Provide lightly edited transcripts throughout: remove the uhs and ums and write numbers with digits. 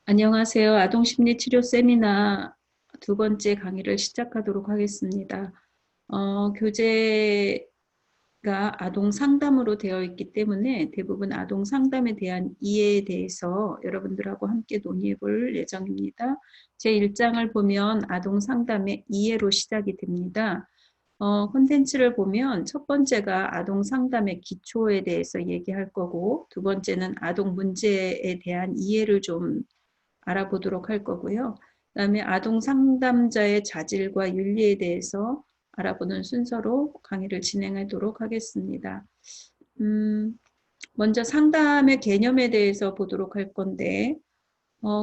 안녕하세요. 아동심리치료 세미나 두 번째 강의를 시작하도록 하겠습니다. 교재가 아동 상담으로 되어 있기 때문에 대부분 아동 상담에 대한 이해에 대해서 여러분들하고 함께 논의해 볼 예정입니다. 제 1장을 보면 아동 상담의 이해로 시작이 됩니다. 콘텐츠를 보면 첫 번째가 아동 상담의 기초에 대해서 얘기할 거고, 두 번째는 아동 문제에 대한 이해를 좀 알아보도록 할 거고요. 그다음에 아동 상담자의 자질과 윤리에 대해서 알아보는 순서로 강의를 진행하도록 하겠습니다. 먼저 상담의 개념에 대해서 보도록 할 건데,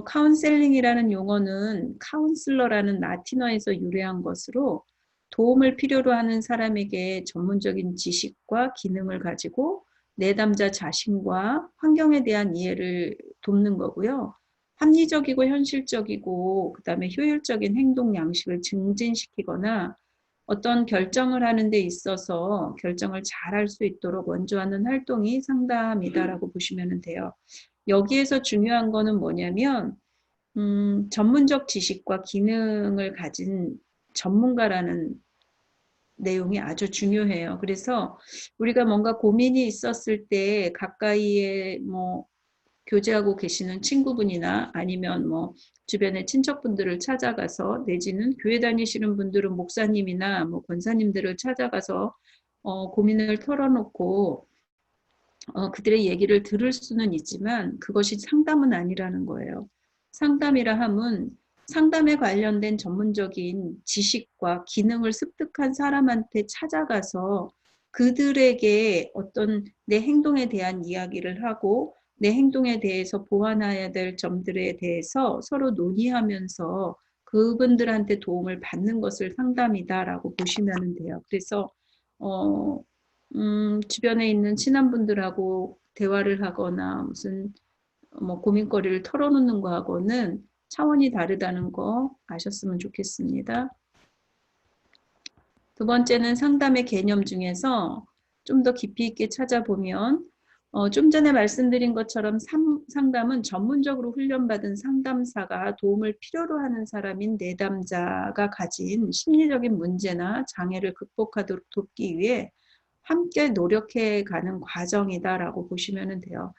카운셀링이라는 용어는 카운슬러라는 라틴어에서 유래한 것으로 도움을 필요로 하는 사람에게 전문적인 지식과 기능을 가지고 내담자 자신과 환경에 대한 이해를 돕는 거고요. 합리적이고 현실적이고 그다음에 효율적인 행동 양식을 증진시키거나 어떤 결정을 하는 데 있어서 결정을 잘할 수 있도록 원조하는 활동이 상담이다라고 보시면 돼요. 여기에서 중요한 거는 뭐냐면 전문적 지식과 기능을 가진 전문가라는 내용이 아주 중요해요. 그래서 우리가 뭔가 고민이 있었을 때 가까이에 뭐 교제하고 계시는 친구분이나 아니면 뭐 주변의 친척분들을 찾아가서 내지는 교회 다니시는 분들은 목사님이나 뭐 권사님들을 찾아가서 고민을 털어놓고 그들의 얘기를 들을 수는 있지만 그것이 상담은 아니라는 거예요. 상담이라 함은 상담에 관련된 전문적인 지식과 기능을 습득한 사람한테 찾아가서 그들에게 어떤 내 행동에 대한 이야기를 하고 내 행동에 대해서 보완해야 될 점들에 대해서 서로 논의하면서 그분들한테 도움을 받는 것을 상담이다라고 보시면 돼요. 그래서 주변에 있는 친한 분들하고 대화를 하거나 무슨 뭐 고민거리를 털어놓는 거하고는 차원이 다르다는 거 아셨으면 좋겠습니다. 두 번째는 상담의 개념 중에서 좀 더 깊이 있게 찾아보면 좀 전에 말씀드린 것처럼 상담은 전문적으로 훈련받은 상담사가 도움을 필요로 하는 사람인 내담자가 가진 심리적인 문제나 장애를 극복하도록 돕기 위해 함께 노력해가는 과정이다라고 보시면 돼요.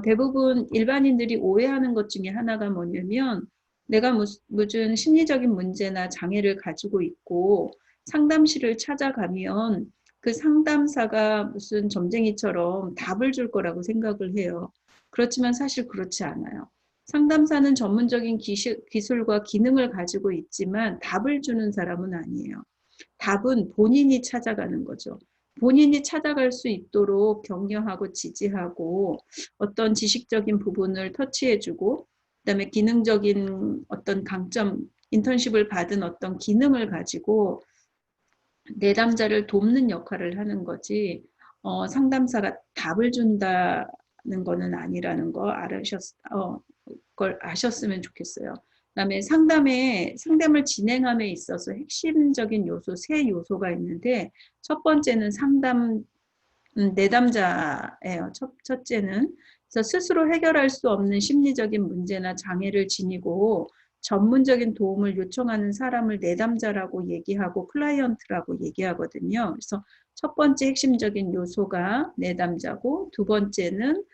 대부분 일반인들이 오해하는 것 중에 하나가 뭐냐면 내가 무슨 심리적인 문제나 장애를 가지고 있고 상담실을 찾아가면 그 상담사가 무슨 점쟁이처럼 답을 줄 거라고 생각을 해요. 그렇지만 사실 그렇지 않아요. 상담사는 전문적인 기술과 기능을 가지고 있지만 답을 주는 사람은 아니에요. 답은 본인이 찾아가는 거죠. 본인이 찾아갈 수 있도록 격려하고 지지하고 어떤 지식적인 부분을 터치해주고 그다음에 기능적인 어떤 강점, 인턴십을 받은 어떤 기능을 가지고 내담자를 돕는 역할을 하는 거지 상담사가 답을 준다는 거는 아니라는 거 걸 아셨으면 좋겠어요. 그다음에 상담을 진행함에 있어서 핵심적인 요소 세 요소가 있는데 첫 번째는 내담자예요. 첫째는 그래서 스스로 해결할 수 없는 심리적인 문제나 장애를 지니고 전문적인 도움을 요청하는 사람을 내담자라고 얘기하고 클라이언트라고 얘기하거든요. 그래서 첫 번째 핵심적인 요소가 내담자고 두 번째는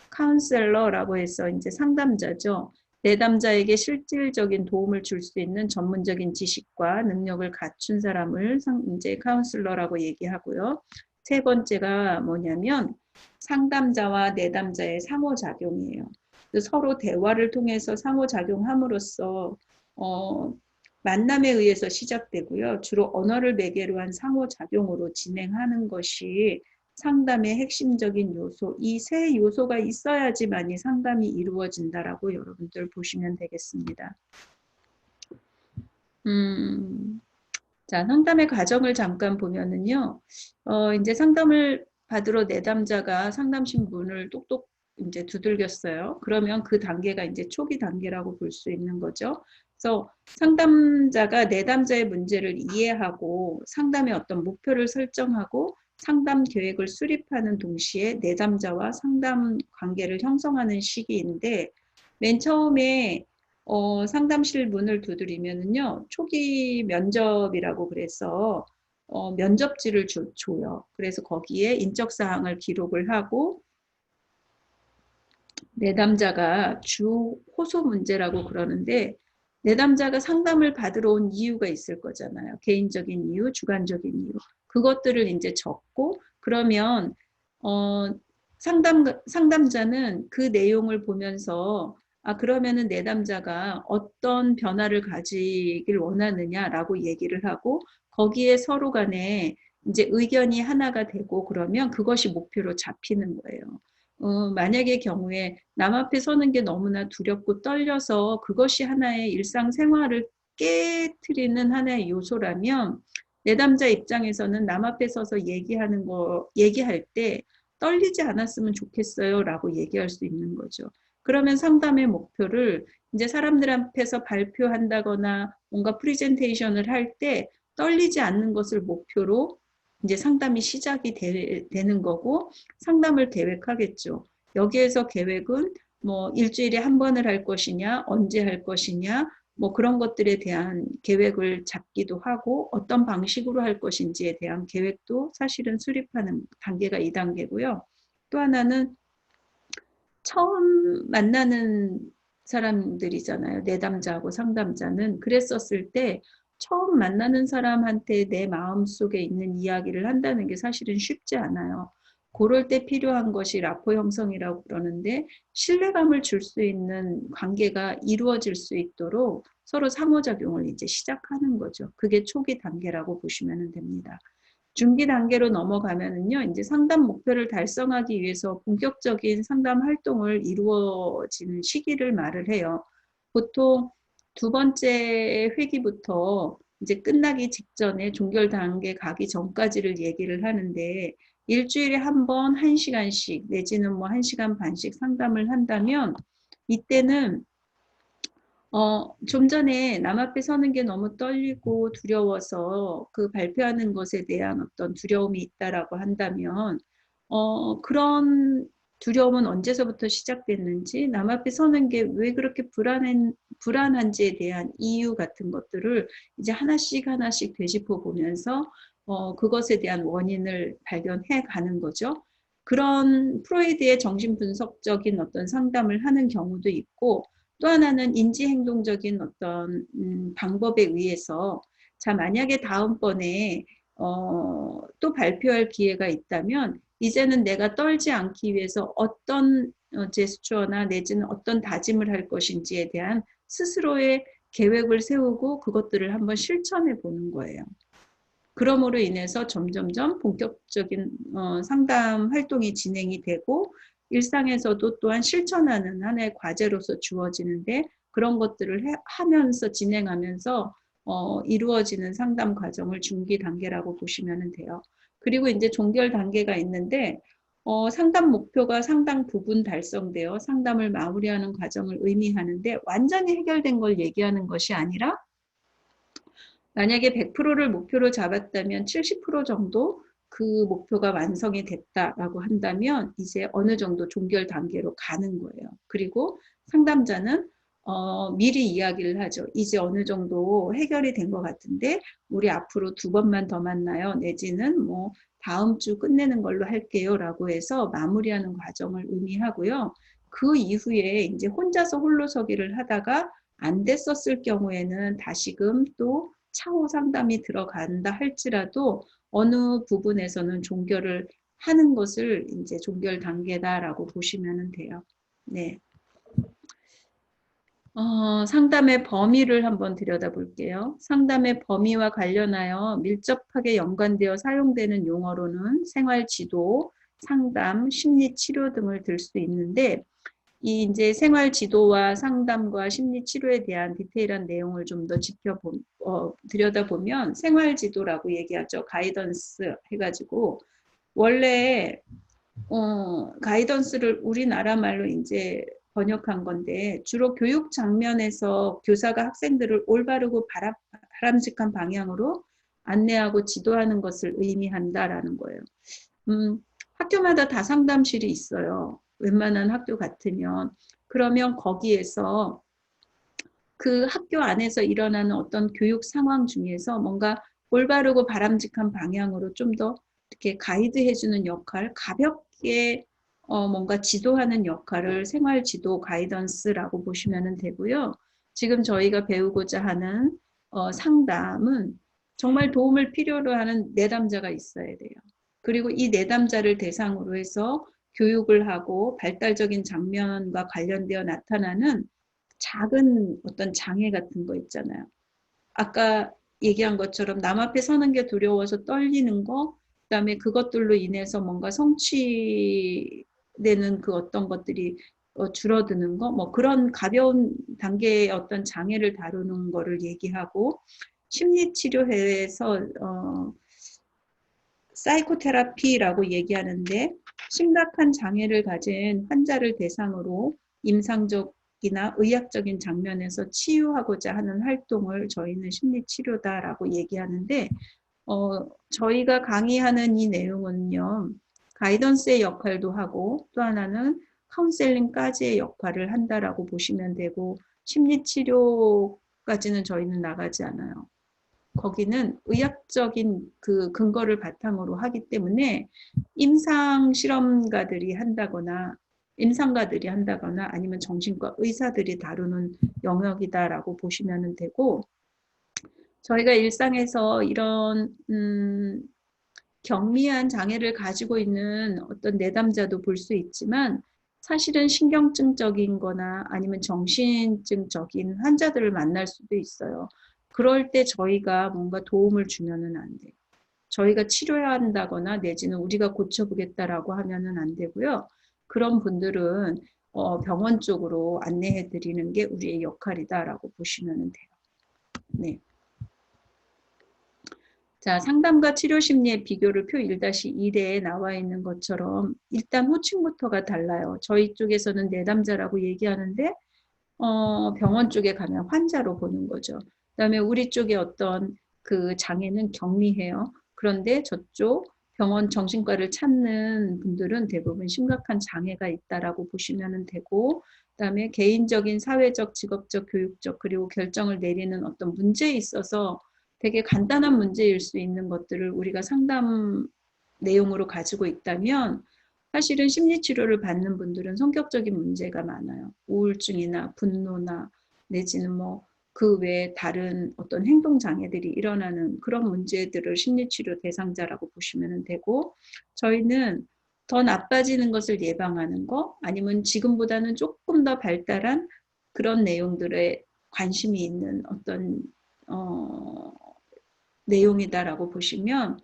카운셀러라고 해서 이제 상담자죠. 내담자에게 실질적인 도움을 줄 수 있는 전문적인 지식과 능력을 갖춘 사람을 이제 카운슬러라고 얘기하고요. 세 번째가 뭐냐면 상담자와 내담자의 상호작용이에요. 서로 대화를 통해서 상호작용함으로써 만남에 의해서 시작되고요. 주로 언어를 매개로 한 상호작용으로 진행하는 것이 상담의 핵심적인 요소, 이 세 요소가 있어야지만이 상담이 이루어진다라고 여러분들 보시면 되겠습니다. 자, 상담의 과정을 잠깐 보면은요, 이제 상담을 받으러 내담자가 상담실 문을 똑똑 이제 두들겼어요. 그러면 그 단계가 이제 초기 단계라고 볼 수 있는 거죠. 그래서 상담자가 내담자의 문제를 이해하고 상담의 어떤 목표를 설정하고 상담 계획을 수립하는 동시에 내담자와 상담 관계를 형성하는 시기인데 맨 처음에 상담실 문을 두드리면은요, 초기 면접이라고 그래서 면접지를 줘요. 그래서 거기에 인적사항을 기록을 하고 내담자가 주 호소 문제라고 그러는데 내담자가 상담을 받으러 온 이유가 있을 거잖아요. 개인적인 이유, 주관적인 이유. 그것들을 이제 적고 그러면 상담자는 그 내용을 보면서 그러면은 내담자가 어떤 변화를 가지길 원하느냐라고 얘기를 하고 거기에 서로 간에 이제 의견이 하나가 되고 그러면 그것이 목표로 잡히는 거예요. 만약의 경우에 남 앞에 서는 게 너무나 두렵고 떨려서 그것이 하나의 일상생활을 깨트리는 하나의 요소라면 내담자 입장에서는 남 앞에 서서 얘기할 때 떨리지 않았으면 좋겠어요 라고 얘기할 수 있는 거죠. 그러면 상담의 목표를 이제 사람들 앞에서 발표한다거나 뭔가 프레젠테이션을 할 때 떨리지 않는 것을 목표로 이제 상담이 시작이 되는 거고 상담을 계획하겠죠. 여기에서 계획은 뭐 일주일에 한 번을 할 것이냐, 언제 할 것이냐, 뭐 그런 것들에 대한 계획을 잡기도 하고 어떤 방식으로 할 것인지에 대한 계획도 사실은 수립하는 단계가 2단계고요. 또 하나는 처음 만나는 사람들이잖아요. 내담자하고 상담자는. 그랬었을 때 처음 만나는 사람한테 내 마음속에 있는 이야기를 한다는 게 사실은 쉽지 않아요. 그럴 때 필요한 것이 라포 형성이라고 그러는데 신뢰감을 줄 수 있는 관계가 이루어질 수 있도록 서로 상호작용을 이제 시작하는 거죠. 그게 초기 단계라고 보시면 됩니다. 중기 단계로 넘어가면은요, 이제 상담 목표를 달성하기 위해서 본격적인 상담 활동을 이루어지는 시기를 말을 해요. 보통 두 번째 회기부터 이제 끝나기 직전에 종결 단계 가기 전까지를 얘기를 하는데, 일주일에 한 번 1시간씩 내지는 뭐 1시간 반씩 상담을 한다면, 이때는 좀 전에 남 앞에 서는 게 너무 떨리고 두려워서 그 발표하는 것에 대한 어떤 두려움이 있다라고 한다면, 그런 두려움은 언제서부터 시작됐는지, 남 앞에 서는 게 왜 그렇게 불안한지에 대한 이유 같은 것들을 이제 하나씩 하나씩 되짚어 보면서, 그것에 대한 원인을 발견해 가는 거죠. 그런 프로이드의 정신분석적인 어떤 상담을 하는 경우도 있고, 또 하나는 인지행동적인 어떤 방법에 의해서 자 만약에 다음번에 또 발표할 기회가 있다면 이제는 내가 떨지 않기 위해서 어떤 제스처나 내지는 어떤 다짐을 할 것인지에 대한 스스로의 계획을 세우고 그것들을 한번 실천해 보는 거예요. 그러므로 인해서 점점점 본격적인 상담 활동이 진행이 되고 일상에서도 또한 실천하는 하나의 과제로서 주어지는데 그런 것들을 하면서 진행하면서 이루어지는 상담 과정을 중기 단계라고 보시면 돼요. 그리고 이제 종결 단계가 있는데 상담 목표가 상당 부분 달성되어 상담을 마무리하는 과정을 의미하는데 완전히 해결된 걸 얘기하는 것이 아니라 만약에 100%를 목표로 잡았다면 70% 정도 그 목표가 완성이 됐다라고 한다면 이제 어느 정도 종결 단계로 가는 거예요. 그리고 상담자는 미리 이야기를 하죠. 이제 어느 정도 해결이 된 것 같은데 우리 앞으로 2번만 더 만나요. 내지는 뭐 다음 주 끝내는 걸로 할게요. 라고 해서 마무리하는 과정을 의미하고요. 그 이후에 이제 혼자서 홀로서기를 하다가 안 됐었을 경우에는 다시금 또 차후 상담이 들어간다 할지라도 어느 부분에서는 종결을 하는 것을 이제 종결 단계다라고 보시면 돼요. 네. 상담의 범위를 한번 들여다볼게요. 상담의 범위와 관련하여 밀접하게 연관되어 사용되는 용어로는 생활지도, 상담, 심리치료 등을 들 수 있는데 이 이제 생활 지도와 상담과 심리 치료에 대한 디테일한 내용을 좀 더 들여다보면 생활 지도라고 얘기하죠. 가이던스 해가지고 원래 가이던스를 우리나라 말로 이제 번역한 건데 주로 교육 장면에서 교사가 학생들을 올바르고 바람직한 방향으로 안내하고 지도하는 것을 의미한다라는 거예요. 학교마다 다 상담실이 있어요. 웬만한 학교 같으면 그러면 거기에서 그 학교 안에서 일어나는 어떤 교육 상황 중에서 뭔가 올바르고 바람직한 방향으로 좀 더 이렇게 가이드해주는 역할, 가볍게 뭔가 지도하는 역할을 생활 지도 가이던스라고 보시면 되고요. 지금 저희가 배우고자 하는 상담은 정말 도움을 필요로 하는 내담자가 있어야 돼요. 그리고 이 내담자를 대상으로 해서 교육을 하고 발달적인 장면과 관련되어 나타나는 작은 어떤 장애 같은 거 있잖아요. 아까 얘기한 것처럼 남 앞에 서는 게 두려워서 떨리는 거, 그다음에 그것들로 인해서 뭔가 성취되는 그 어떤 것들이 줄어드는 거, 뭐 그런 가벼운 단계의 어떤 장애를 다루는 거를 얘기하고, 심리치료회에서 사이코테라피라고 얘기하는데, 심각한 장애를 가진 환자를 대상으로 임상적이나 의학적인 장면에서 치유하고자 하는 활동을 저희는 심리치료다라고 얘기하는데, 저희가 강의하는 이 내용은요, 가이던스의 역할도 하고 또 하나는 카운셀링까지의 역할을 한다라고 보시면 되고, 심리치료까지는 저희는 나가지 않아요. 거기는 의학적인 그 근거를 바탕으로 하기 때문에 임상 실험가들이 한다거나 임상가들이 한다거나 아니면 정신과 의사들이 다루는 영역이다라고 보시면 되고, 저희가 일상에서 이런 경미한 장애를 가지고 있는 어떤 내담자도 볼 수 있지만, 사실은 신경증적인 거나 아니면 정신증적인 환자들을 만날 수도 있어요. 그럴 때 저희가 뭔가 도움을 주면은 안 돼요. 저희가 치료해야 한다거나 내지는 우리가 고쳐보겠다라고 하면은 안 되고요. 그런 분들은 병원 쪽으로 안내해 드리는 게 우리의 역할이다라고 보시면 돼요. 네. 자, 상담과 치료 심리의 비교를 표 1-1에 나와 있는 것처럼 일단 호칭부터가 달라요. 저희 쪽에서는 내담자라고 얘기하는데 병원 쪽에 가면 환자로 보는 거죠. 그다음에 우리 쪽에 어떤 그 장애는 경미해요. 그런데 저쪽 병원 정신과를 찾는 분들은 대부분 심각한 장애가 있다라고 보시면 되고, 그다음에 개인적인, 사회적, 직업적, 교육적, 그리고 결정을 내리는 어떤 문제에 있어서 되게 간단한 문제일 수 있는 것들을 우리가 상담 내용으로 가지고 있다면, 사실은 심리치료를 받는 분들은 성격적인 문제가 많아요. 우울증이나 분노나 내지는 뭐 그 외에 다른 어떤 행동장애들이 일어나는 그런 문제들을 심리치료 대상자라고 보시면 되고, 저희는 더 나빠지는 것을 예방하는 거, 아니면 지금보다는 조금 더 발달한 그런 내용들에 관심이 있는 어떤 내용이다라고 보시면,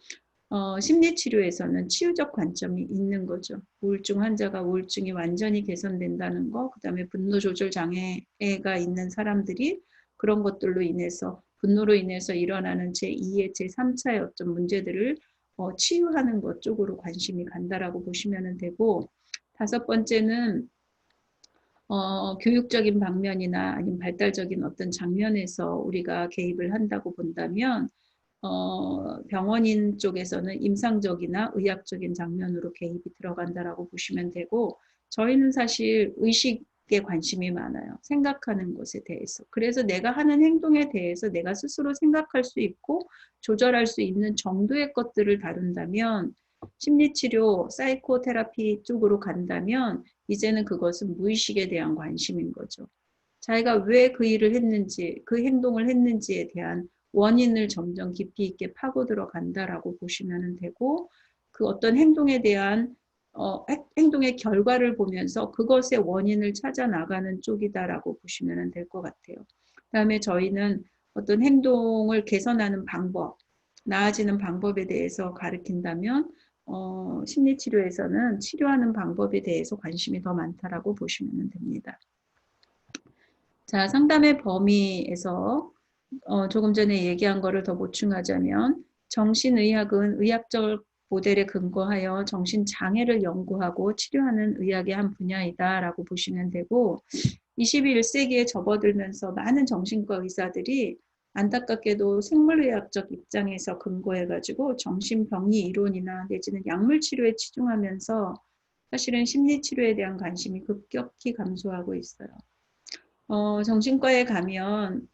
심리치료에서는 치유적 관점이 있는 거죠. 우울증 환자가 우울증이 완전히 개선된다는 거, 그 다음에 분노 조절 장애가 있는 사람들이 그런 것들로 인해서, 분노로 인해서 일어나는 제2의 제3차의 어떤 문제들을 치유하는 것 쪽으로 관심이 간다라고 보시면 되고, 다섯 번째는 교육적인 방면이나 아니면 발달적인 어떤 장면에서 우리가 개입을 한다고 본다면, 병원인 쪽에서는 임상적이나 의학적인 장면으로 개입이 들어간다라고 보시면 되고, 저희는 사실 의식에 관심이 많아요. 생각하는 것에 대해서. 그래서 내가 하는 행동에 대해서 내가 스스로 생각할 수 있고 조절할 수 있는 정도의 것들을 다룬다면, 심리치료, 사이코테라피 쪽으로 간다면 이제는 그것은 무의식에 대한 관심인 거죠. 자기가 왜 그 일을 했는지, 그 행동을 했는지에 대한 원인을 점점 깊이 있게 파고 들어간다라고 보시면 되고, 그 어떤 행동에 대한 행동의 결과를 보면서 그것의 원인을 찾아 나가는 쪽이다라고 보시면 될 것 같아요. 그다음에 저희는 어떤 행동을 개선하는 방법, 나아지는 방법에 대해서 가르친다면, 심리치료에서는 치료하는 방법에 대해서 관심이 더 많다라고 보시면 됩니다. 자, 상담의 범위에서 조금 전에 얘기한 거를 더 보충하자면, 정신의학은 의학적 모델에 근거하여 정신장애를 연구하고 치료하는 의학의 한 분야이다라고 보시면 되고, 21세기에 접어들면서 많은 정신과 의사들이 안타깝게도 생물의학적 입장에서 근거해가지고 정신병리 이론이나 내지는 약물치료에 치중하면서 사실은 심리치료에 대한 관심이 급격히 감소하고 있어요. 정신과에 가면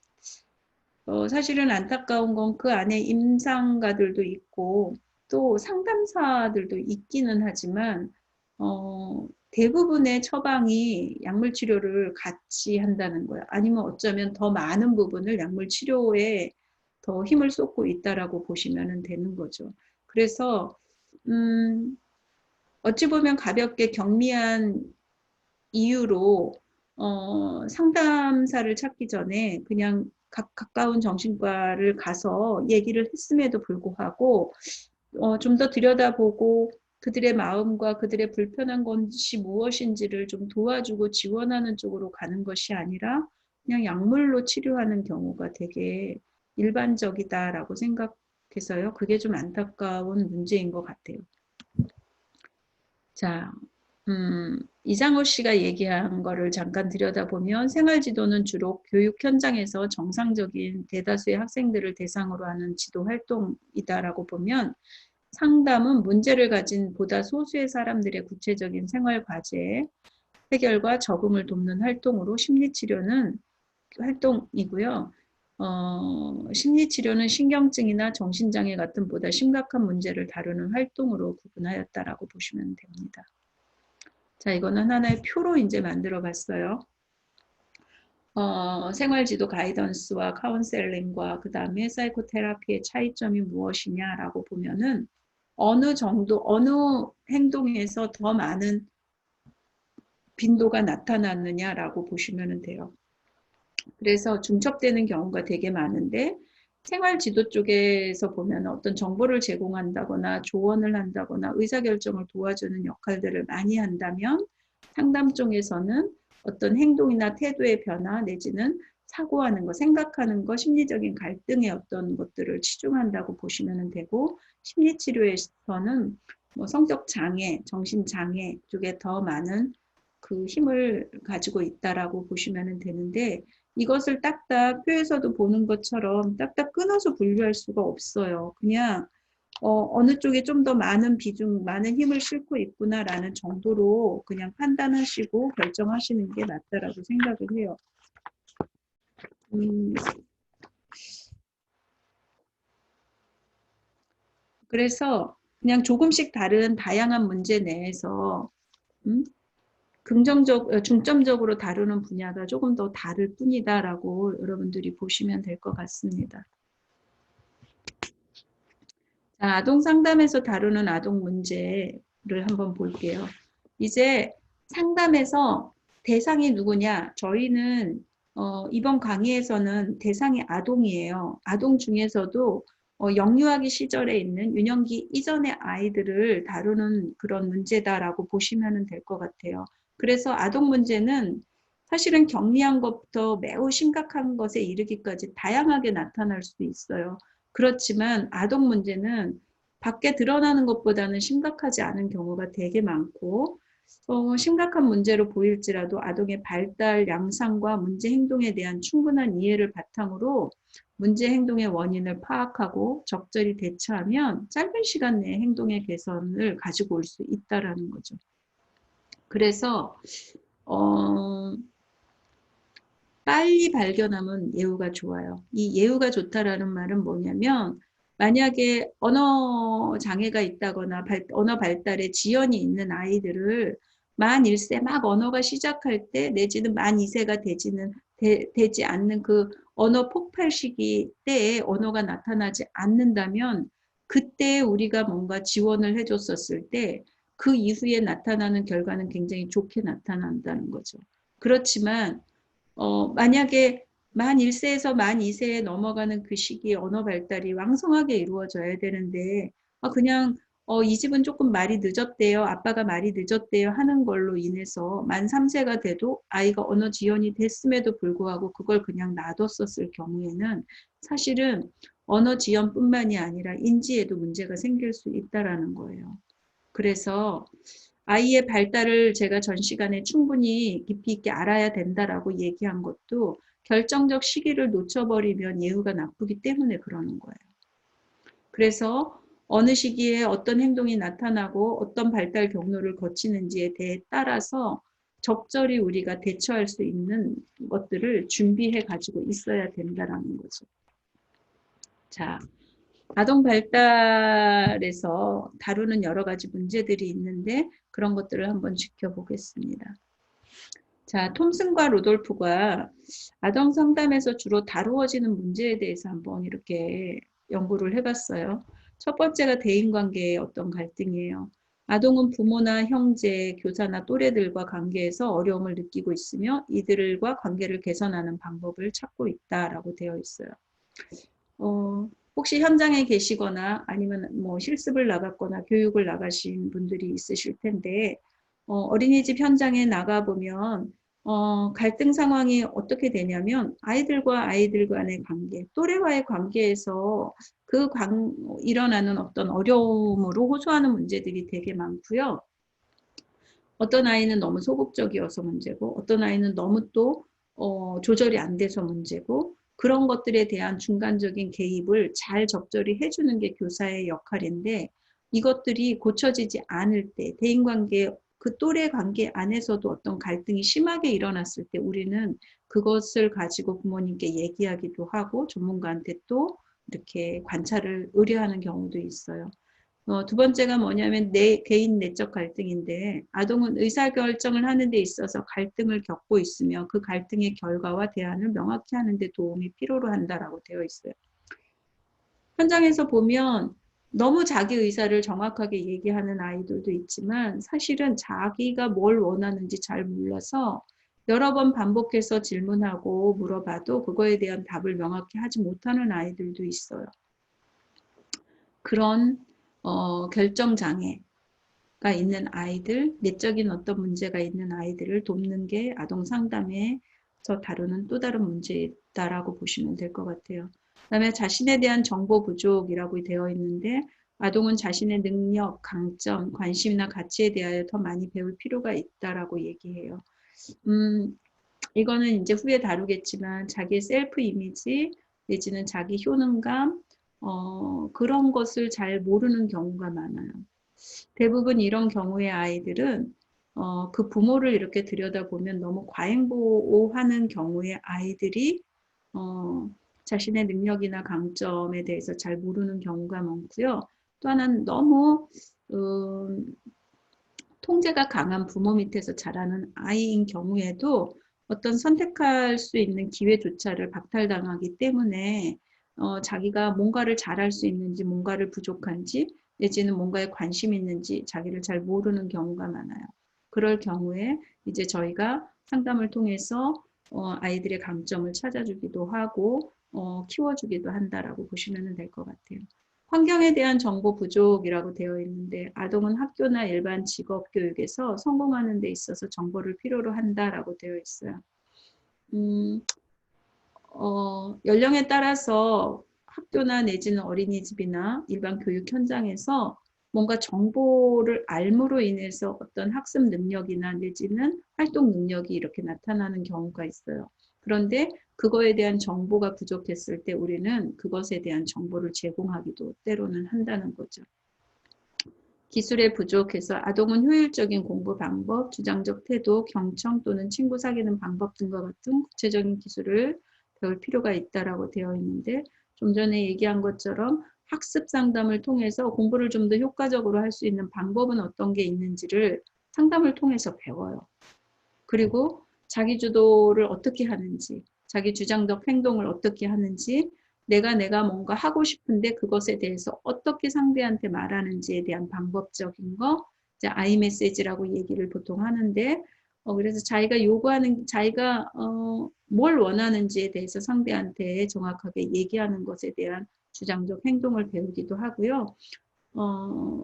사실은 안타까운 건 그 안에 임상가들도 있고 또 상담사들도 있기는 하지만 대부분의 처방이 약물 치료를 같이 한다는 거예요. 아니면 어쩌면 더 많은 부분을 약물 치료에 더 힘을 쏟고 있다라고 보시면 되는 거죠. 그래서 어찌 보면 가볍게 경미한 이유로 상담사를 찾기 전에 그냥 가까운 정신과를 가서 얘기를 했음에도 불구하고 좀 더 들여다보고 그들의 마음과 그들의 불편한 것이 무엇인지를 좀 도와주고 지원하는 쪽으로 가는 것이 아니라 그냥 약물로 치료하는 경우가 되게 일반적이다라고 생각해서요. 그게 좀 안타까운 문제인 것 같아요. 자, 이장호 씨가 얘기한 거를 잠깐 들여다보면 생활지도는 주로 교육 현장에서 정상적인 대다수의 학생들을 대상으로 하는 지도 활동이다라고 보면 상담은 문제를 가진 보다 소수의 사람들의 구체적인 생활 과제 해결과 적응을 돕는 활동으로 심리치료는 활동이고요. 심리치료는 신경증이나 정신장애 같은 보다 심각한 문제를 다루는 활동으로 구분하였다라고 보시면 됩니다. 자, 이거는 하나의 표로 이제 만들어 봤어요. 생활지도 가이던스와 카운셀링과 그 다음에 사이코테라피의 차이점이 무엇이냐라고 보면은 어느 정도, 어느 행동에서 더 많은 빈도가 나타났느냐라고 보시면 돼요. 그래서 중첩되는 경우가 되게 많은데 생활지도 쪽에서 보면 어떤 정보를 제공한다거나 조언을 한다거나 의사결정을 도와주는 역할들을 많이 한다면 상담 쪽에서는 어떤 행동이나 태도의 변화 내지는 사고하는 거, 생각하는 거, 심리적인 갈등의 어떤 것들을 치중한다고 보시면 되고 심리치료에서는 뭐 성격 장애, 정신 장애 쪽에 더 많은 그 힘을 가지고 있다라고 보시면 되는데 이것을 딱딱 표에서도 보는 것처럼 딱딱 끊어서 분류할 수가 없어요. 그냥 어느 쪽에 좀 더 많은 비중, 많은 힘을 싣고 있구나라는 정도로 그냥 판단하시고 결정하시는 게 맞다라고 생각을 해요. 그래서 그냥 조금씩 다른 다양한 문제 내에서 중점적으로 다루는 분야가 조금 더 다를 뿐이다라고 여러분들이 보시면 될 것 같습니다. 자, 아동 상담에서 다루는 아동 문제를 한번 볼게요. 이제 상담에서 대상이 누구냐? 저희는 이번 강의에서는 대상이 아동이에요. 아동 중에서도 영유아기 시절에 있는 유년기 이전의 아이들을 다루는 그런 문제다라고 보시면 될 것 같아요. 그래서 아동 문제는 사실은 경미한 것부터 매우 심각한 것에 이르기까지 다양하게 나타날 수 있어요. 그렇지만 아동 문제는 밖에 드러나는 것보다는 심각하지 않은 경우가 되게 많고 심각한 문제로 보일지라도 아동의 발달, 양상과 문제 행동에 대한 충분한 이해를 바탕으로 문제 행동의 원인을 파악하고 적절히 대처하면 짧은 시간 내에 행동의 개선을 가지고 올 수 있다는 거죠. 그래서 빨리 발견하면 예후가 좋아요. 이 예후가 좋다라는 말은 뭐냐면 만약에 언어 장애가 있다거나 언어 발달에 지연이 있는 아이들을 만 1세 막 언어가 시작할 때 내지는 만 2세가 되지 않는 그 언어 폭발 시기 때에 언어가 나타나지 않는다면 그때 우리가 뭔가 지원을 해줬었을 때 그 이후에 나타나는 결과는 굉장히 좋게 나타난다는 거죠. 그렇지만 만약에 만 1세에서 만 2세에 넘어가는 그 시기에 언어 발달이 왕성하게 이루어져야 되는데 그냥 이 집은 조금 말이 늦었대요. 아빠가 말이 늦었대요 하는 걸로 인해서 만 3세가 돼도 아이가 언어 지연이 됐음에도 불구하고 그걸 그냥 놔뒀었을 경우에는 사실은 언어 지연뿐만이 아니라 인지에도 문제가 생길 수 있다라는 거예요. 그래서 아이의 발달을 제가 전 시간에 충분히 깊이 있게 알아야 된다라고 얘기한 것도 결정적 시기를 놓쳐버리면 예후가 나쁘기 때문에 그러는 거예요. 그래서 어느 시기에 어떤 행동이 나타나고 어떤 발달 경로를 거치는지에 대해 따라서 적절히 우리가 대처할 수 있는 것들을 준비해 가지고 있어야 된다라는 거죠. 자, 아동 발달에서 다루는 여러 가지 문제들이 있는데 그런 것들을 한번 지켜보겠습니다. 자, 톰슨과 루돌프가 아동 상담에서 주로 다루어지는 문제에 대해서 한번 이렇게 연구를 해봤어요. 첫 번째가 대인관계의 어떤 갈등이에요. 아동은 부모나 형제, 교사나 또래들과 관계에서 어려움을 느끼고 있으며 이들과 관계를 개선하는 방법을 찾고 있다라고 되어 있어요. 혹시 현장에 계시거나 아니면 뭐 실습을 나갔거나 교육을 나가신 분들이 있으실 텐데 어린이집 현장에 나가보면 갈등 상황이 어떻게 되냐면 아이들과 아이들 간의 관계, 또래와의 관계에서 일어나는 어떤 어려움으로 호소하는 문제들이 되게 많고요. 어떤 아이는 너무 소극적이어서 문제고 어떤 아이는 너무 또 조절이 안 돼서 문제고 그런 것들에 대한 중간적인 개입을 잘 적절히 해주는 게 교사의 역할인데 이것들이 고쳐지지 않을 때 대인관계 그 또래 관계 안에서도 어떤 갈등이 심하게 일어났을 때 우리는 그것을 가지고 부모님께 얘기하기도 하고 전문가한테 또 이렇게 관찰을 의뢰하는 경우도 있어요. 두 번째가 뭐냐면 개인 내적 갈등인데 아동은 의사결정을 하는 데 있어서 갈등을 겪고 있으며 그 갈등의 결과와 대안을 명확히 하는 데 도움이 필요로 한다라고 되어 있어요. 현장에서 보면 너무 자기 의사를 정확하게 얘기하는 아이들도 있지만 사실은 자기가 뭘 원하는지 잘 몰라서 여러 번 반복해서 질문하고 물어봐도 그거에 대한 답을 명확히 하지 못하는 아이들도 있어요. 그런 결정장애가 있는 아이들, 내적인 어떤 문제가 있는 아이들을 돕는 게 아동 상담에서 다루는 또 다른 문제다라고 보시면 될 것 같아요. 그다음에 자신에 대한 정보 부족이라고 되어 있는데 아동은 자신의 능력, 강점, 관심이나 가치에 대하여 더 많이 배울 필요가 있다라고 얘기해요. 이거는 이제 후에 다루겠지만 자기의 셀프 이미지 내지는 자기 효능감 그런 것을 잘 모르는 경우가 많아요. 대부분 이런 경우의 아이들은 그 부모를 이렇게 들여다보면 너무 과잉보호하는 경우의 아이들이 자신의 능력이나 강점에 대해서 잘 모르는 경우가 많고요. 또 하나는 너무 통제가 강한 부모 밑에서 자라는 아이인 경우에도 어떤 선택할 수 있는 기회조차를 박탈당하기 때문에 자기가 뭔가를 잘할 수 있는지 뭔가를 부족한지 내지는 뭔가에 관심 있는지 자기를 잘 모르는 경우가 많아요. 그럴 경우에 이제 저희가 상담을 통해서 아이들의 강점을 찾아주기도 하고 키워주기도 한다라고 보시면 될 것 같아요. 환경에 대한 정보 부족이라고 되어 있는데 아동은 학교나 일반 직업 교육에서 성공하는 데 있어서 정보를 필요로 한다라고 되어 있어요. 연령에 따라서 학교나 내지는 어린이집이나 일반 교육 현장에서 뭔가 정보를 알므로 인해서 어떤 학습 능력이나 내지는 활동 능력이 이렇게 나타나는 경우가 있어요. 그런데 그거에 대한 정보가 부족했을 때 우리는 그것에 대한 정보를 제공하기도 때로는 한다는 거죠. 기술에 부족해서 아동은 효율적인 공부 방법, 주장적 태도, 경청 또는 친구 사귀는 방법 등과 같은 구체적인 기술을 배울 필요가 있다라고 되어 있는데 좀 전에 얘기한 것처럼 학습 상담을 통해서 공부를 좀 더 효과적으로 할 수 있는 방법은 어떤 게 있는지를 상담을 통해서 배워요. 그리고 자기 주도를 어떻게 하는지, 자기 주장적 행동을 어떻게 하는지, 내가 뭔가 하고 싶은데 그것에 대해서 어떻게 상대한테 말하는지에 대한 방법적인 거, 이제 I 메시지라고 얘기를 보통 하는데, 그래서 자기가 뭘 원하는지에 대해서 상대한테 정확하게 얘기하는 것에 대한 주장적 행동을 배우기도 하고요.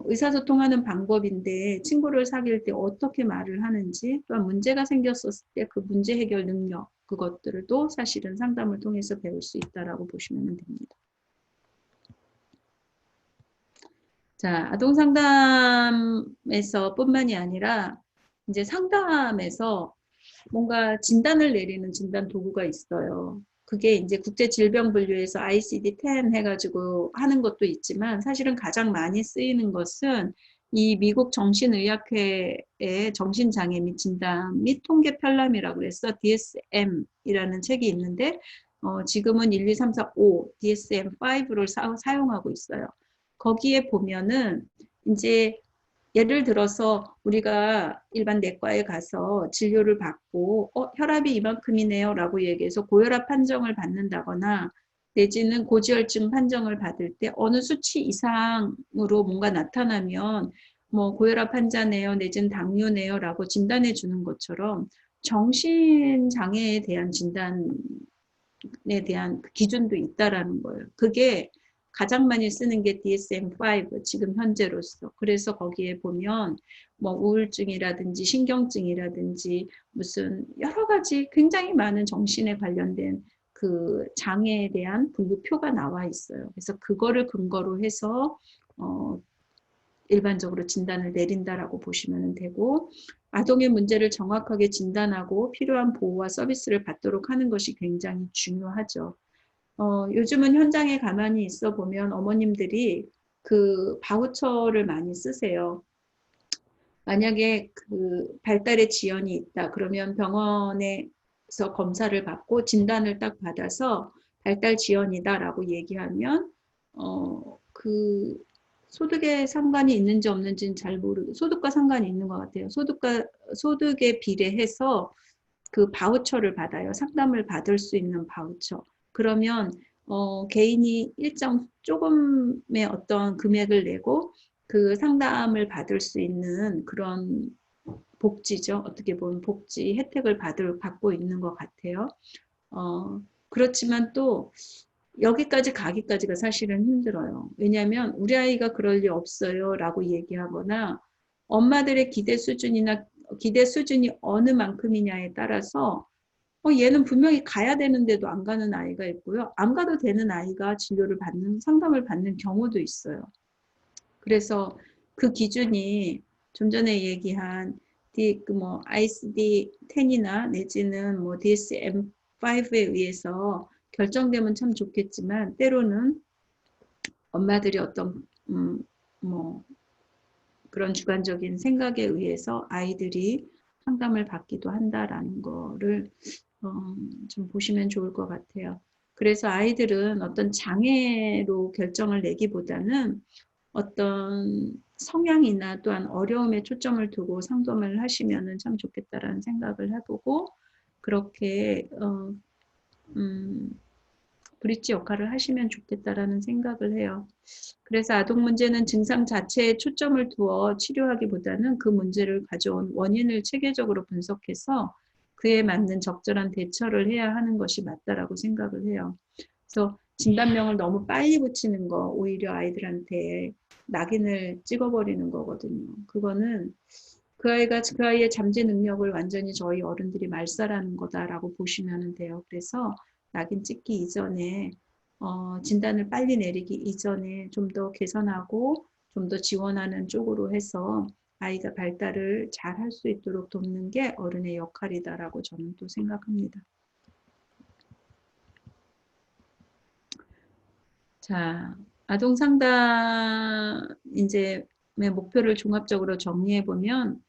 의사소통하는 방법인데 친구를 사귈 때 어떻게 말을 하는지 또한 문제가 생겼었을 때 그 문제 해결 능력 그것들도 사실은 상담을 통해서 배울 수 있다라고 보시면 됩니다. 자, 아동 상담에서 뿐만이 아니라 이제 상담에서 뭔가 진단을 내리는 진단 도구가 있어요. 그게 이제 국제질병분류에서 ICD-10 해가지고 하는 것도 있지만 사실은 가장 많이 쓰이는 것은 이 미국 정신의학회의 정신장애 및 진단 및 통계 편람이라고 해서 DSM이라는 책이 있는데 지금은 1, 2, 3, 4, 5 DSM-5를 사용하고 있어요. 거기에 보면은 이제 예를 들어서 우리가 일반 내과에 가서 진료를 받고 혈압이 이만큼이네요 라고 얘기해서 고혈압 판정을 받는다거나 내지는 고지혈증 판정을 받을 때 어느 수치 이상으로 뭔가 나타나면 뭐 고혈압 환자네요 내지는 당뇨네요 라고 진단해 주는 것처럼 정신장애에 대한 진단에 대한 기준도 있다라는 거예요. 그게 가장 많이 쓰는 게 DSM-5 지금 현재로서. 그래서 거기에 보면 뭐 우울증이라든지 신경증이라든지 무슨 여러 가지 굉장히 많은 정신에 관련된 그 장애에 대한 분류표가 나와 있어요. 그래서 그거를 근거로 해서 일반적으로 진단을 내린다라고 보시면 되고 아동의 문제를 정확하게 진단하고 필요한 보호와 서비스를 받도록 하는 것이 굉장히 중요하죠. 요즘은 현장에 가만히 있어 보면 어머님들이 그 바우처를 많이 쓰세요. 만약에 그 발달의 지연이 있다 그러면 병원에서 검사를 받고 진단을 딱 받아서 발달 지연이다라고 얘기하면 그 소득에 상관이 있는지 없는지는 잘 모르고 소득과 상관이 있는 것 같아요. 소득에 비례해서 그 바우처를 받아요. 상담을 받을 수 있는 바우처. 그러면 개인이 일정 조금의 어떤 금액을 내고 그 상담을 받을 수 있는 그런 복지죠. 어떻게 보면 복지 혜택을 받고 있는 것 같아요. 그렇지만 또 여기까지 가기까지가 사실은 힘들어요. 왜냐하면 우리 아이가 그럴 리 없어요 라고 얘기하거나 엄마들의 기대 수준이 어느 만큼이냐에 따라서 얘는 분명히 가야 되는데도 안 가는 아이가 있고요. 안 가도 되는 아이가 상담을 받는 경우도 있어요. 그래서 그 기준이 좀 전에 얘기한 ICD-10이나 내지는 뭐 DSM-5에 의해서 결정되면 참 좋겠지만 때로는 엄마들이 어떤 뭐 그런 주관적인 생각에 의해서 아이들이 상담을 받기도 한다라는 거를 좀 보시면 좋을 것 같아요. 그래서 아이들은 어떤 장애로 결정을 내기보다는 어떤 성향이나 또한 어려움에 초점을 두고 상담을 하시면 참 좋겠다라는 생각을 해보고 그렇게 브릿지 역할을 하시면 좋겠다라는 생각을 해요. 그래서 아동 문제는 증상 자체에 초점을 두어 치료하기보다는 그 문제를 가져온 원인을 체계적으로 분석해서 그에 맞는 적절한 대처를 해야 하는 것이 맞다라고 생각을 해요. 그래서 진단명을 너무 빨리 붙이는 거 오히려 아이들한테 낙인을 찍어버리는 거거든요. 그거는 그 아이의 잠재 능력을 완전히 저희 어른들이 말살하는 거다라고 보시면 돼요. 그래서 낙인 찍기 이전에 진단을 빨리 내리기 이전에 좀 더 개선하고 좀 더 지원하는 쪽으로 해서 아이가 발달을 잘 할 수 있도록 돕는 게 어른의 역할이다라고 저는 또 생각합니다. 자, 아동 상담 이제 목표를 종합적으로 정리해 보면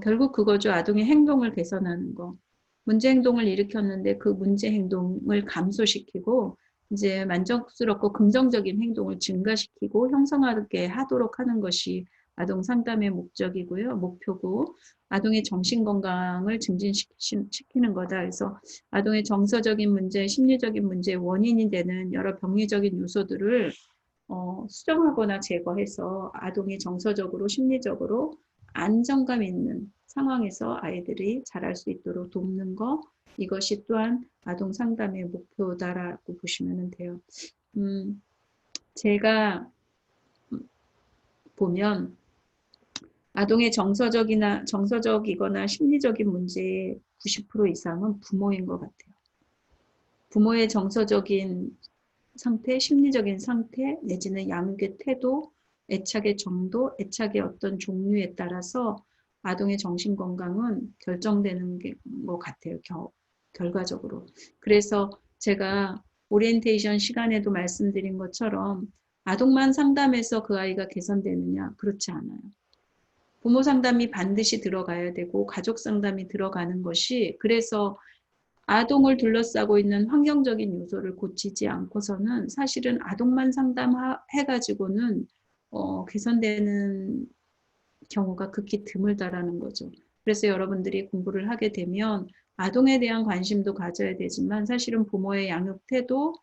결국 그거죠. 아동의 행동을 개선하는 거. 문제 행동을 일으켰는데 그 문제 행동을 감소시키고 이제 만족스럽고 긍정적인 행동을 증가시키고 형성하게 하도록 하는 것이 아동 상담의 목적이고요. 목표고 아동의 정신 건강을 증진시키는 거다. 그래서 아동의 정서적인 문제, 심리적인 문제의 원인이 되는 여러 병리적인 요소들을 수정하거나 제거해서 아동이 정서적으로 심리적으로 안정감 있는 상황에서 아이들이 자랄 수 있도록 돕는 거 이것이 또한 아동 상담의 목표다라고 보시면 돼요. 제가 보면 아동의 정서적이거나 심리적인 문제의 90% 이상은 부모인 것 같아요. 부모의 정서적인 상태, 심리적인 상태, 내지는 양육의 태도, 애착의 정도, 애착의 어떤 종류에 따라서 아동의 정신건강은 결정되는 것 같아요. 결과적으로. 그래서 제가 오리엔테이션 시간에도 말씀드린 것처럼 아동만 상담해서 그 아이가 개선되느냐? 그렇지 않아요. 부모 상담이 반드시 들어가야 되고 가족 상담이 들어가는 것이, 그래서 아동을 둘러싸고 있는 환경적인 요소를 고치지 않고서는 사실은 아동만 상담해가지고는 개선되는 경우가 극히 드물다라는 거죠. 그래서 여러분들이 공부를 하게 되면 아동에 대한 관심도 가져야 되지만 사실은 부모의 양육 태도,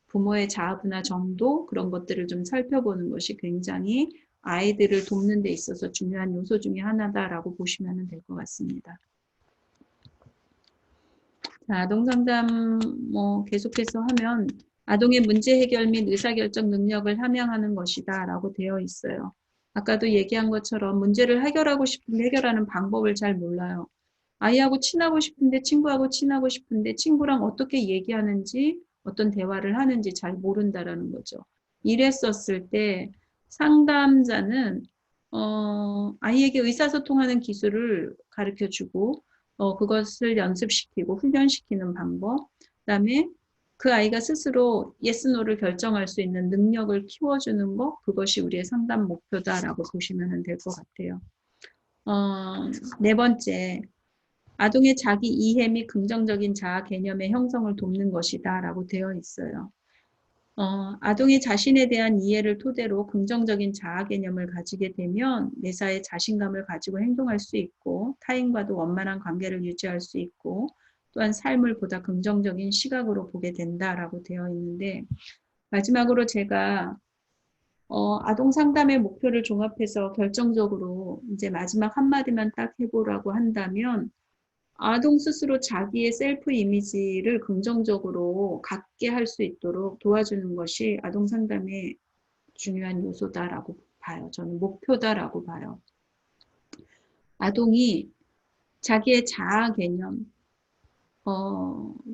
부모의 자아분화 정도, 그런 것들을 좀 살펴보는 것이 굉장히 아이들을 돕는 데 있어서 중요한 요소 중에 하나다라고 보시면 될 것 같습니다. 자, 아동 상담 계속해서 하면 아동의 문제 해결 및 의사결정 능력을 함양하는 것이다 라고 되어 있어요. 아까도 얘기한 것처럼 문제를 해결하고 싶은데 해결하는 방법을 잘 몰라요. 아이하고 친하고 싶은데, 친구하고 친하고 싶은데 친구랑 어떻게 얘기하는지, 어떤 대화를 하는지 잘 모른다라는 거죠. 이랬었을 때 상담자는 아이에게 의사소통하는 기술을 가르쳐주고 그것을 연습시키고 훈련시키는 방법, 그다음에 그 아이가 스스로 yes, no를 결정할 수 있는 능력을 키워주는 것, 그것이 우리의 상담 목표다라고 보시면 될 것 같아요. 네 번째, 아동의 자기 이해 및 긍정적인 자아 개념의 형성을 돕는 것이다 라고 되어 있어요. 아동이 자신에 대한 이해를 토대로 긍정적인 자아 개념을 가지게 되면 매사에 자신감을 가지고 행동할 수 있고 타인과도 원만한 관계를 유지할 수 있고 또한 삶을 보다 긍정적인 시각으로 보게 된다라고 되어 있는데, 마지막으로 제가 아동 상담의 목표를 종합해서 결정적으로 이제 마지막 한마디만 딱 해보라고 한다면, 아동 스스로 자기의 셀프 이미지를 긍정적으로 갖게 할 수 있도록 도와주는 것이 아동 상담의 중요한 요소다라고 봐요. 저는 목표다라고 봐요. 아동이 자기의 자아 개념,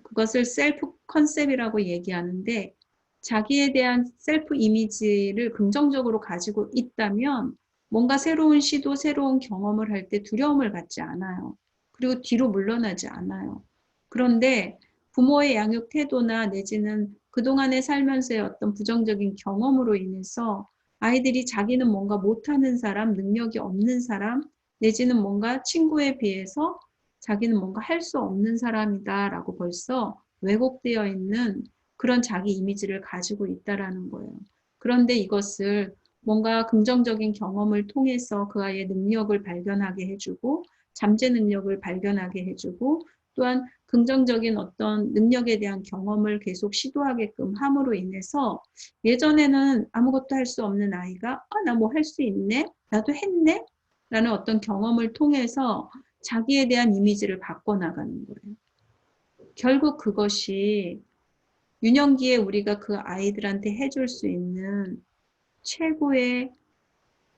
그것을 셀프 컨셉이라고 얘기하는데, 자기에 대한 셀프 이미지를 긍정적으로 가지고 있다면 뭔가 새로운 시도, 새로운 경험을 할 때 두려움을 갖지 않아요. 그리고 뒤로 물러나지 않아요. 그런데 부모의 양육 태도나 내지는 그동안에 살면서의 어떤 부정적인 경험으로 인해서 아이들이 자기는 뭔가 못하는 사람, 능력이 없는 사람, 내지는 뭔가 친구에 비해서 자기는 뭔가 할 수 없는 사람이다라고 벌써 왜곡되어 있는 그런 자기 이미지를 가지고 있다라는 거예요. 그런데 이것을 뭔가 긍정적인 경험을 통해서 그 아이의 능력을 발견하게 해주고 잠재 능력을 발견하게 해주고 또한 긍정적인 어떤 능력에 대한 경험을 계속 시도하게끔 함으로 인해서 예전에는 아무것도 할 수 없는 아이가 나 뭐 할 수 있네? 나도 했네? 라는 어떤 경험을 통해서 자기에 대한 이미지를 바꿔나가는 거예요. 결국 그것이 유년기에 우리가 그 아이들한테 해줄 수 있는 최고의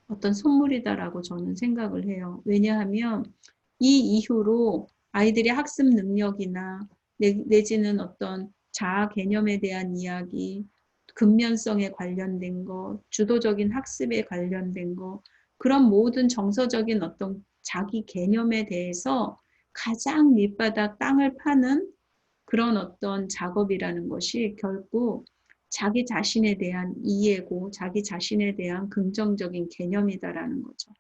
어떤 선물이다라고 저는 생각을 해요. 왜냐하면 이 이후로 아이들의 학습 능력이나 내지는 어떤 자아 개념에 대한 이야기, 근면성에 관련된 거, 주도적인 학습에 관련된 거, 그런 모든 정서적인 어떤 자기 개념에 대해서 가장 밑바닥 땅을 파는 그런 어떤 작업이라는 것이 결국 자기 자신에 대한 이해고 자기 자신에 대한 긍정적인 개념이다라는 거죠.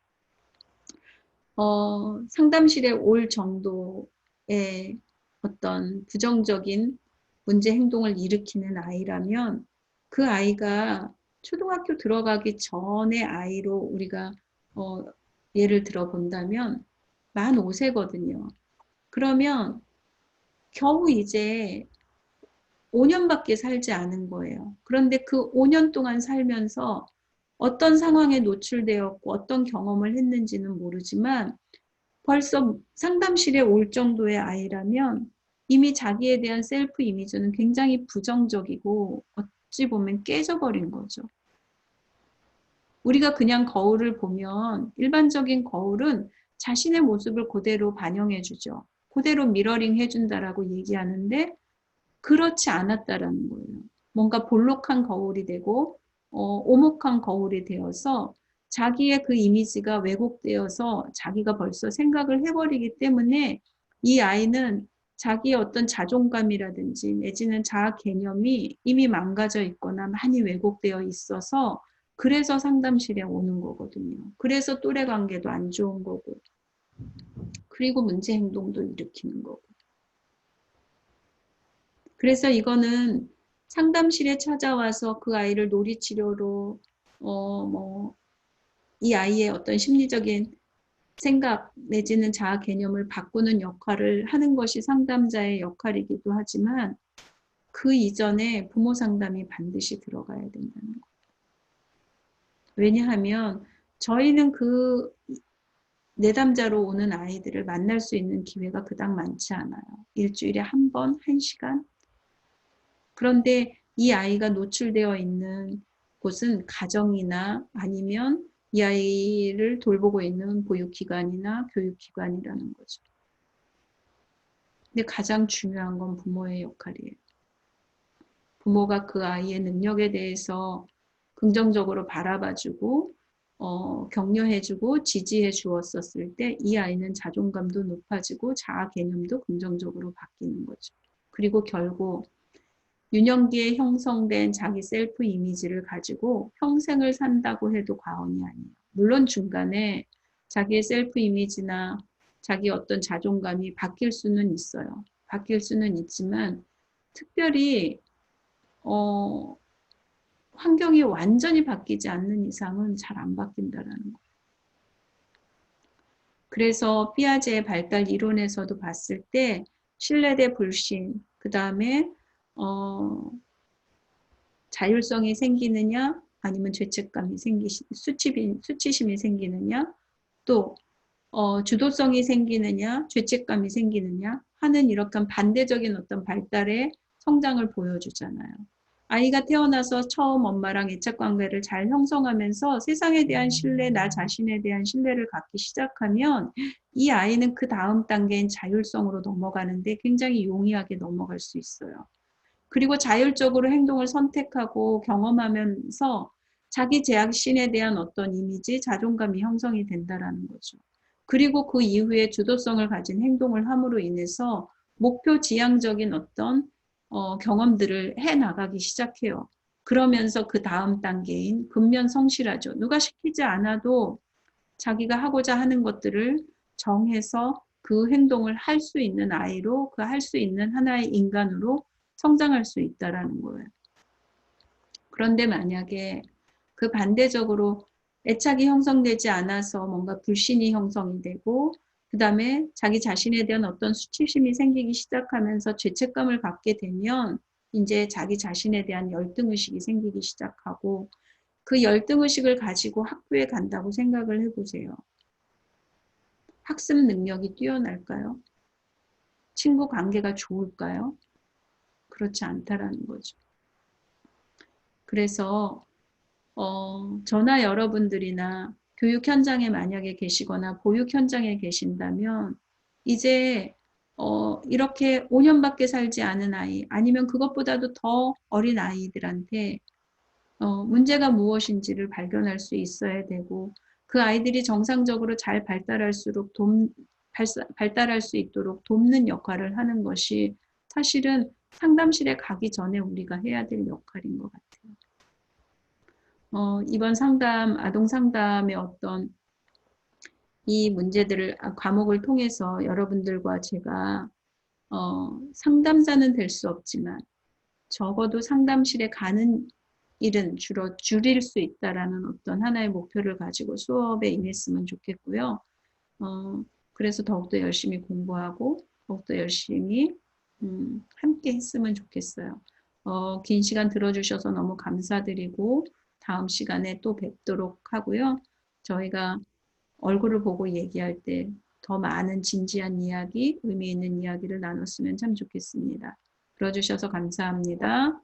상담실에 올 정도의 어떤 부정적인 문제 행동을 일으키는 아이라면 그 아이가 초등학교 들어가기 전의 아이로 우리가 예를 들어 본다면 만 5세거든요. 그러면 겨우 이제 5년밖에 살지 않은 거예요. 그런데 그 5년 동안 살면서 어떤 상황에 노출되었고 어떤 경험을 했는지는 모르지만 벌써 상담실에 올 정도의 아이라면 이미 자기에 대한 셀프 이미지는 굉장히 부정적이고 어찌 보면 깨져버린 거죠. 우리가 그냥 거울을 보면 일반적인 거울은 자신의 모습을 그대로 반영해 주죠. 그대로 미러링 해준다라고 얘기하는데 그렇지 않았다라는 거예요. 뭔가 볼록한 거울이 되고 오목한 거울이 되어서 자기의 그 이미지가 왜곡되어서 자기가 벌써 생각을 해버리기 때문에 이 아이는 자기의 어떤 자존감이라든지 내지는 자아 개념이 이미 망가져 있거나 많이 왜곡되어 있어서 그래서 상담실에 오는 거거든요. 그래서 또래 관계도 안 좋은 거고, 그리고 문제 행동도 일으키는 거고. 그래서 이거는 상담실에 찾아와서 그 아이를 놀이치료로 이 아이의 어떤 심리적인 생각 내지는 자아 개념을 바꾸는 역할을 하는 것이 상담자의 역할이기도 하지만 그 이전에 부모 상담이 반드시 들어가야 된다는 거. 왜냐하면 저희는 그 내담자로 오는 아이들을 만날 수 있는 기회가 그닥 많지 않아요. 일주일에 한 번, 1시간. 그런데 이 아이가 노출되어 있는 곳은 가정이나 아니면 이 아이를 돌보고 있는 보육기관이나 교육기관이라는 거죠. 근데 가장 중요한 건 부모의 역할이에요. 부모가 그 아이의 능력에 대해서 긍정적으로 바라봐주고 격려해주고 지지해 주었었을 때 이 아이는 자존감도 높아지고 자아 개념도 긍정적으로 바뀌는 거죠. 그리고 결국 유년기에 형성된 자기 셀프 이미지를 가지고 평생을 산다고 해도 과언이 아니에요. 물론 중간에 자기의 셀프 이미지나 자기 어떤 자존감이 바뀔 수는 있어요. 바뀔 수는 있지만 특별히 환경이 완전히 바뀌지 않는 이상은 잘 안 바뀐다라는 거예요. 그래서 피아제의 발달 이론에서도 봤을 때 신뢰 대 불신, 그 다음에 자율성이 생기느냐 아니면 죄책감이 수치심이 생기느냐 또 주도성이 생기느냐 죄책감이 생기느냐 하는 이렇게 반대적인 어떤 발달의 성장을 보여주잖아요. 아이가 태어나서 처음 엄마랑 애착관계를 잘 형성하면서 세상에 대한 신뢰, 나 자신에 대한 신뢰를 갖기 시작하면 이 아이는 그 다음 단계인 자율성으로 넘어가는데 굉장히 용이하게 넘어갈 수 있어요. 그리고 자율적으로 행동을 선택하고 경험하면서 자기 자신에 대한 어떤 이미지, 자존감이 형성이 된다라는 거죠. 그리고 그 이후에 주도성을 가진 행동을 함으로 인해서 목표 지향적인 어떤 경험들을 해 나가기 시작해요. 그러면서 그 다음 단계인 근면성실하죠. 누가 시키지 않아도 자기가 하고자 하는 것들을 정해서 그 행동을 할 수 있는 아이로, 그 할 수 있는 하나의 인간으로 성장할 수 있다라는 거예요. 그런데 만약에 그 반대적으로 애착이 형성되지 않아서 뭔가 불신이 형성이 되고 그 다음에 자기 자신에 대한 어떤 수치심이 생기기 시작하면서 죄책감을 갖게 되면 이제 자기 자신에 대한 열등의식이 생기기 시작하고 그 열등의식을 가지고 학교에 간다고 생각을 해보세요. 학습 능력이 뛰어날까요? 친구 관계가 좋을까요? 그렇지 않다라는 거죠. 그래서 저나 여러분들이나 교육 현장에 만약에 계시거나 보육 현장에 계신다면 이제 이렇게 5년밖에 살지 않은 아이 아니면 그것보다도 더 어린 아이들한테 문제가 무엇인지를 발견할 수 있어야 되고 그 아이들이 정상적으로 잘 발달할 수 있도록 돕는 역할을 하는 것이 사실은 상담실에 가기 전에 우리가 해야 될 역할인 것 같아요. 이번 아동 상담의 어떤 이 문제들을, 과목을 통해서 여러분들과 제가, 상담사는 될 수 없지만, 적어도 상담실에 가는 일은 줄일 수 있다라는 어떤 하나의 목표를 가지고 수업에 임했으면 좋겠고요. 그래서 더욱더 열심히 공부하고, 더욱더 열심히, 함께 했으면 좋겠어요. 긴 시간 들어주셔서 너무 감사드리고, 다음 시간에 또 뵙도록 하고요. 저희가 얼굴을 보고 얘기할 때 더 많은 진지한 이야기, 의미 있는 이야기를 나눴으면 참 좋겠습니다. 들어주셔서 감사합니다.